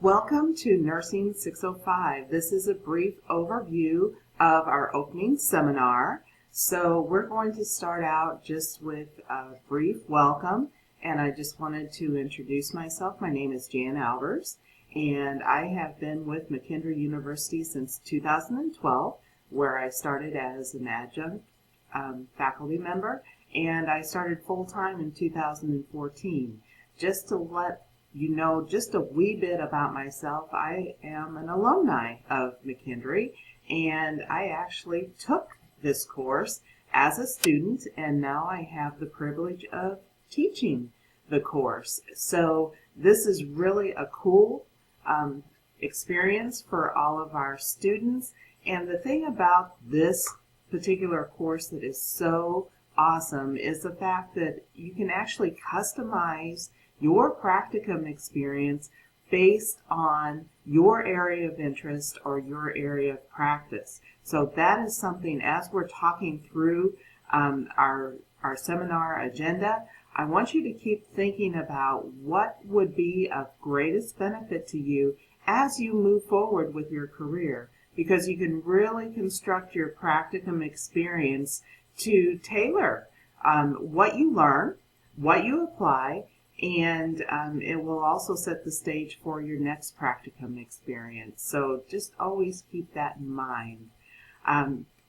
Welcome to Nursing 605. This is a brief overview of our opening seminar. So we're going to start out just with a brief welcome, and I just wanted to introduce myself. My name is Jan Albers, and I have been with McKendree University since 2012, where I started as an adjunct faculty member, and I started full-time in 2014. Just to let you know just a wee bit about myself, I am an alumni of McKendree, and I actually took this course as a student, and now I have the privilege of teaching the course. So this is really a cool experience for all of our students. And the thing about this particular course that is so awesome is the fact that you can actually customize your practicum experience based on your area of interest or your area of practice. So that is something, as we're talking through our seminar agenda, I want you to keep thinking about what would be of greatest benefit to you as you move forward with your career, because you can really construct your practicum experience to tailor what you learn, what you apply, and it will also set the stage for your next practicum experience. So just always keep that in mind.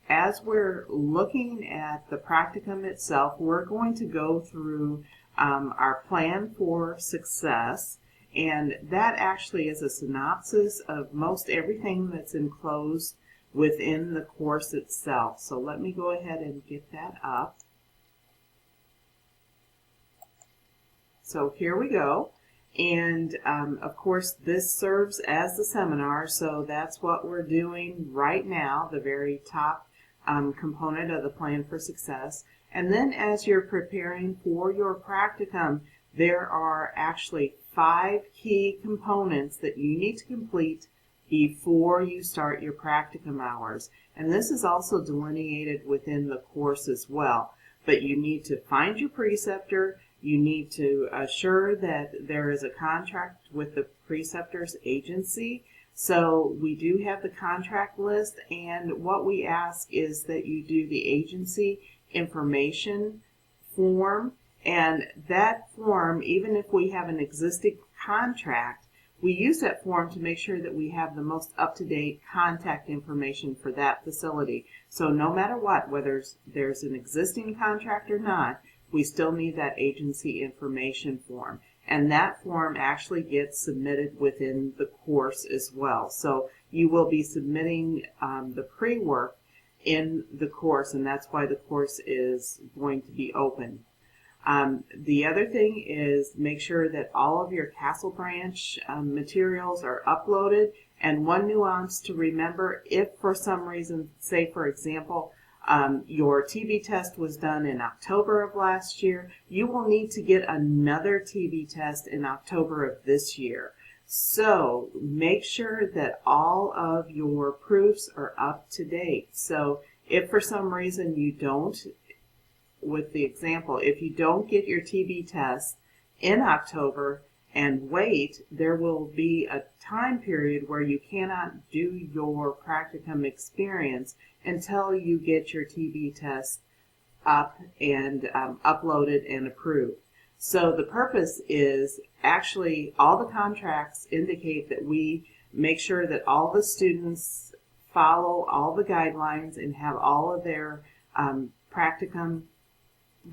As we're looking at the practicum itself, we're going to go through our plan for success, and that actually is a synopsis of most everything that's enclosed within the course itself. So let me go ahead and get that up. So here we go, and of course this serves as the seminar, so that's what we're doing right now, the very top component of the plan for success. And then as you're preparing for your practicum, there are actually 5 key components that you need to complete before you start your practicum hours. And this is also delineated within the course as well. But you need to find your preceptor. You need to assure that there is a contract with the preceptor's agency. So we do have the contract list, and what we ask is that you do the agency information form, and that form, even if we have an existing contract, we use that form to make sure that we have the most up-to-date contact information for that facility. So no matter what, whether there's an existing contract or not, we still need that agency information form. And that form actually gets submitted within the course as well. So you will be submitting the pre-work in the course, and that's why the course is going to be open. The other thing is make sure that all of your Castle Branch materials are uploaded. And one nuance to remember, if for some reason, say for example, your TB test was done in October of last year, you will need to get another TB test in October of this year. So make sure that all of your proofs are up to date. So if for some reason you don't, with the example, if you don't get your TB test in October and wait, there will be a time period where you cannot do your practicum experience until you get your TB test up and uploaded and approved. So the purpose is actually all the contracts indicate that we make sure that all the students follow all the guidelines and have all of their practicum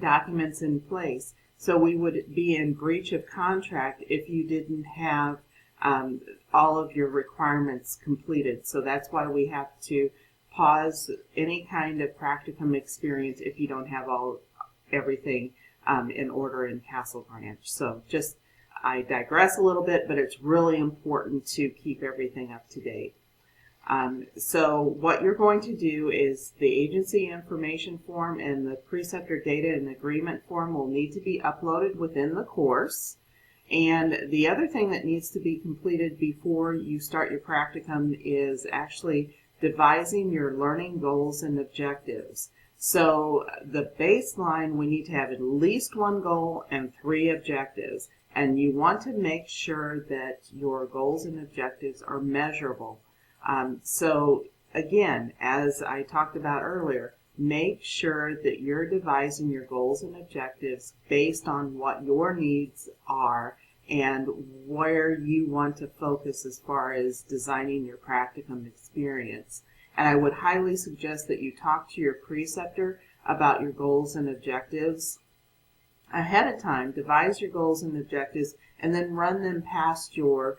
documents in place. So we would be in breach of contract if you didn't have all of your requirements completed. So that's why we have to pause any kind of practicum experience if you don't have everything in order in Castle Branch. So just, I digress a little bit, but it's really important to keep everything up to date. So what you're going to do is the agency information form and the preceptor data and agreement form will need to be uploaded within the course. And the other thing that needs to be completed before you start your practicum is actually devising your learning goals and objectives. So the baseline, we need to have at least 1 goal and 3 objectives. and you want to make sure that your goals and objectives are measurable. So again, as I talked about earlier, make sure that you're devising your goals and objectives based on what your needs are and where you want to focus as far as designing your practicum experience. And I would highly suggest that you talk to your preceptor about your goals and objectives ahead of time. Devise your goals and objectives and then run them past your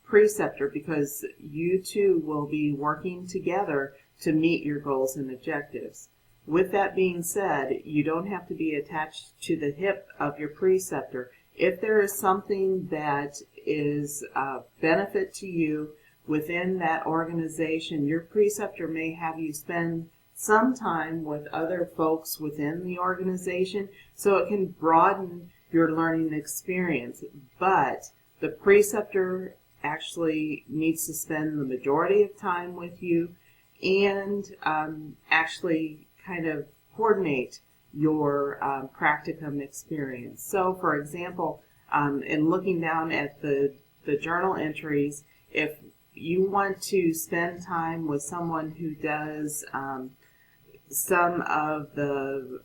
preceptor, because you two will be working together to meet your goals and objectives. With that being said, you don't have to be attached to the hip of your preceptor. If there is something that is of benefit to you within that organization, your preceptor may have you spend some time with other folks within the organization so it can broaden your learning experience. But the preceptor actually needs to spend the majority of time with you and actually kind of coordinate your practicum experience. So for example, in looking down at the journal entries, if you want to spend time with someone who does some of the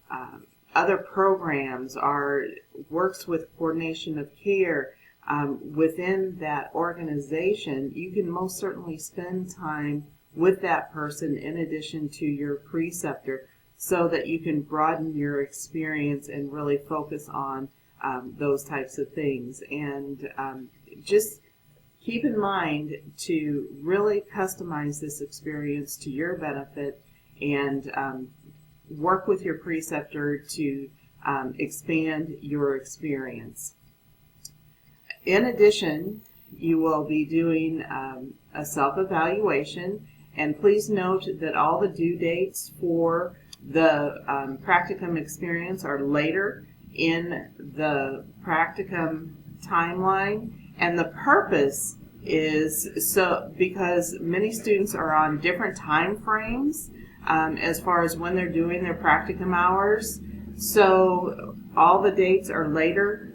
other programs or works with coordination of care within that organization, you can most certainly spend time with that person in addition to your preceptor so that you can broaden your experience and really focus on those types of things. And just keep in mind to really customize this experience to your benefit and work with your preceptor to expand your experience. In addition, you will be doing a self-evaluation, and please note that all the due dates for the practicum experience are later in the practicum timeline, and the purpose is so because many students are on different time frames as far as when they're doing their practicum hours, so all the dates are later.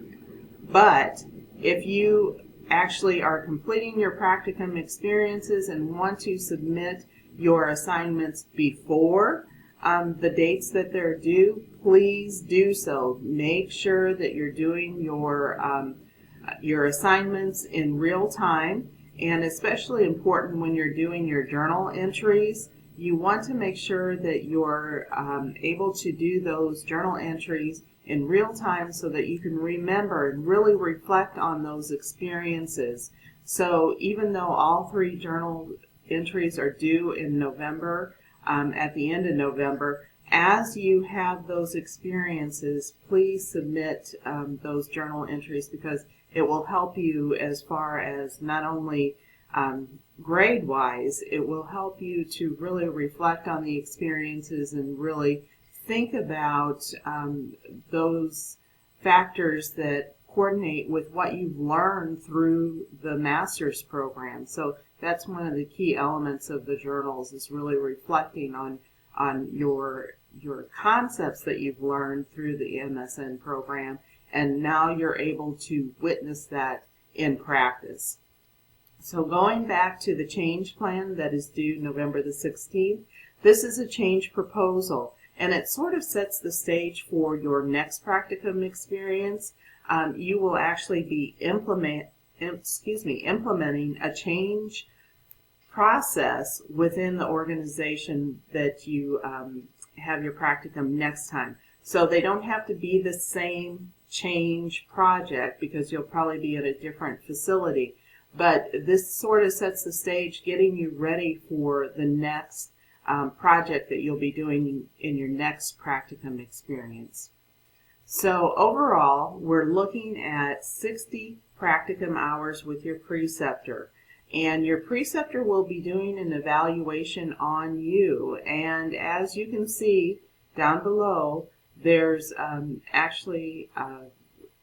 But if you actually are completing your practicum experiences and want to submit your assignments before the dates that they're due, please do so. Make sure that you're doing your assignments in real time, and especially important when you're doing your journal entries. You want to make sure that you're able to do those journal entries in real time so that you can remember and really reflect on those experiences. So even though all 3 journal entries are due in November, at the end of November, as you have those experiences, please submit those journal entries, because it will help you as far as not only grade-wise, it will help you to really reflect on the experiences and really think about those factors that coordinate with what you've learned through the master's program. So that's one of the key elements of the journals, is really reflecting on your concepts that you've learned through the MSN program, and now you're able to witness that in practice. So going back to the change plan that is due November the 16th, this is a change proposal, and it sort of sets the stage for your next practicum experience. You will actually be implementing a change process within the organization that you have your practicum next time. So they don't have to be the same change project, because you'll probably be at a different facility. But this sort of sets the stage, getting you ready for the next project that you'll be doing in your next practicum experience. So overall, we're looking at 60 practicum hours with your preceptor. And your preceptor will be doing an evaluation on you. And as you can see down below, there's actually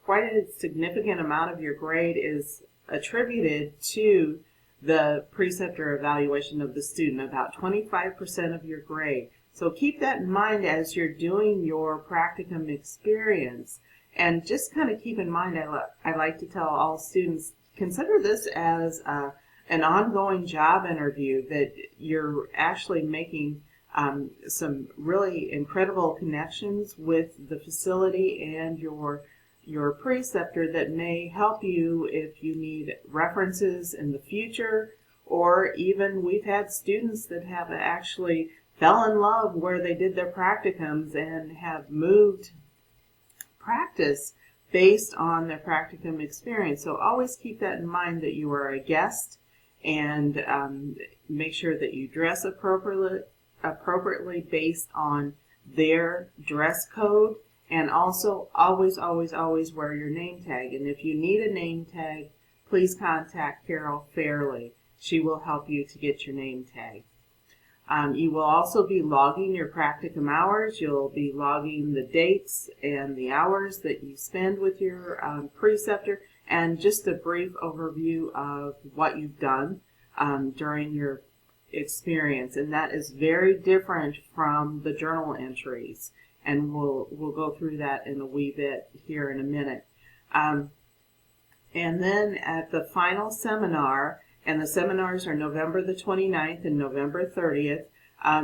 quite a significant amount of your grade is attributed to the preceptor evaluation of the student, about 25% of your grade. So keep that in mind as you're doing your practicum experience. And just kind of keep in mind, I like to tell all students, consider this as an ongoing job interview, that you're actually making some really incredible connections with the facility and your preceptor that may help you if you need references in the future, or even we've had students that have actually fell in love where they did their practicums and have moved practice based on their practicum experience. So always keep that in mind, that you are a guest, and make sure that you dress appropriately based on their dress code, and also always wear your name tag. And if you need a name tag, please contact Carol Fairley. She will help you to get your name tag. You will also be logging your practicum hours. You'll be logging the dates and the hours that you spend with your preceptor, and just a brief overview of what you've done during your experience. And that is very different from the journal entries, and we'll go through that in a wee bit here in a minute. And then at the final seminar, and the seminars are November the 29th and November 30th,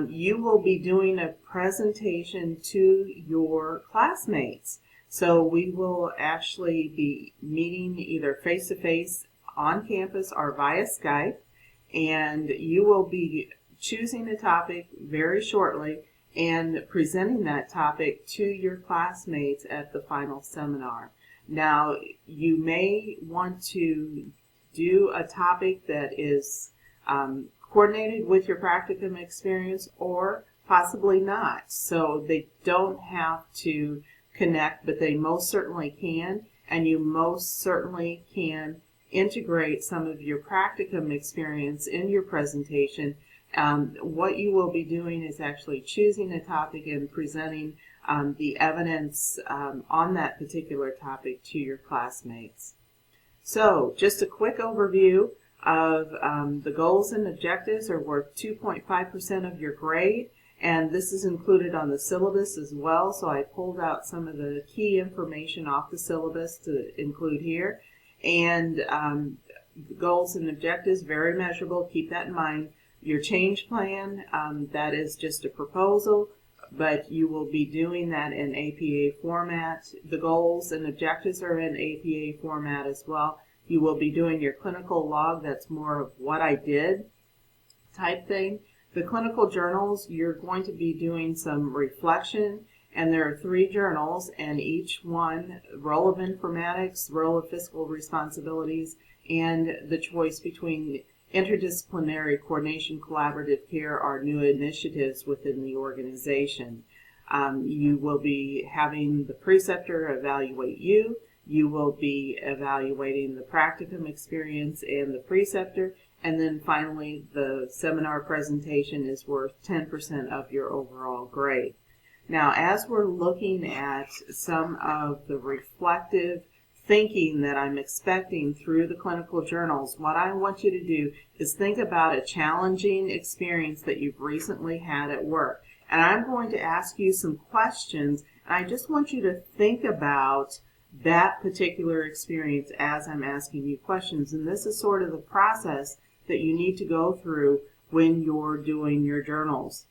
you will be doing a presentation to your classmates. So we will actually be meeting either face-to-face on campus or via Skype, and you will be choosing a topic very shortly and presenting that topic to your classmates at the final seminar. Now, you may want to do a topic that is coordinated with your practicum experience, or possibly not. So they don't have to connect, but they most certainly can, and you most certainly can integrate some of your practicum experience in your presentation. What you will be doing is actually choosing a topic and presenting the evidence on that particular topic to your classmates. So just a quick overview of the goals and objectives are worth 2.5% of your grade, and this is included on the syllabus as well. So I pulled out some of the key information off the syllabus to include here. And the goals and objectives, very measurable, keep that in mind. Your change plan, that is just a proposal, but you will be doing that in APA format. The goals and objectives are in APA format as well. You will be doing your clinical log, that's more of what I did type thing. The clinical journals, you're going to be doing some reflection, and there are 3 journals, and each one, role of informatics, role of fiscal responsibilities, and the choice between interdisciplinary coordination, collaborative care, or new initiatives within the organization. You will be having the preceptor evaluate you. You will be evaluating the practicum experience and the preceptor. And then finally, the seminar presentation is worth 10% of your overall grade. Now, as we're looking at some of the reflective thinking that I'm expecting through the clinical journals, what I want you to do is think about a challenging experience that you've recently had at work. And I'm going to ask you some questions, and I just want you to think about that particular experience as I'm asking you questions. And this is sort of the process that you need to go through when you're doing your journals.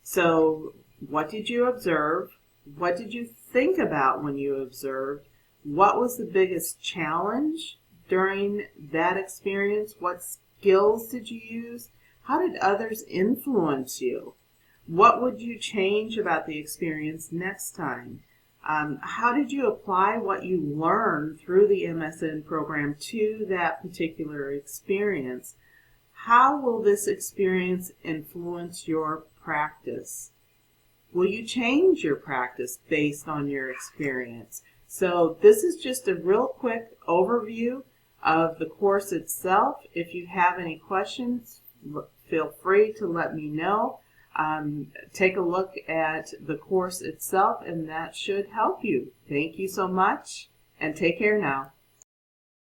So, what did you observe? What did you think about when you observed? What was the biggest challenge during that experience? What skills did you use? How did others influence you? What would you change about the experience next time? How did you apply what you learned through the MSN program to that particular experience? How will this experience influence your practice? Will you change your practice based on your experience? So this is just a real quick overview of the course itself. If you have any questions, feel free to let me know. Take a look at the course itself, and that should help you. Thank you so much, and take care now.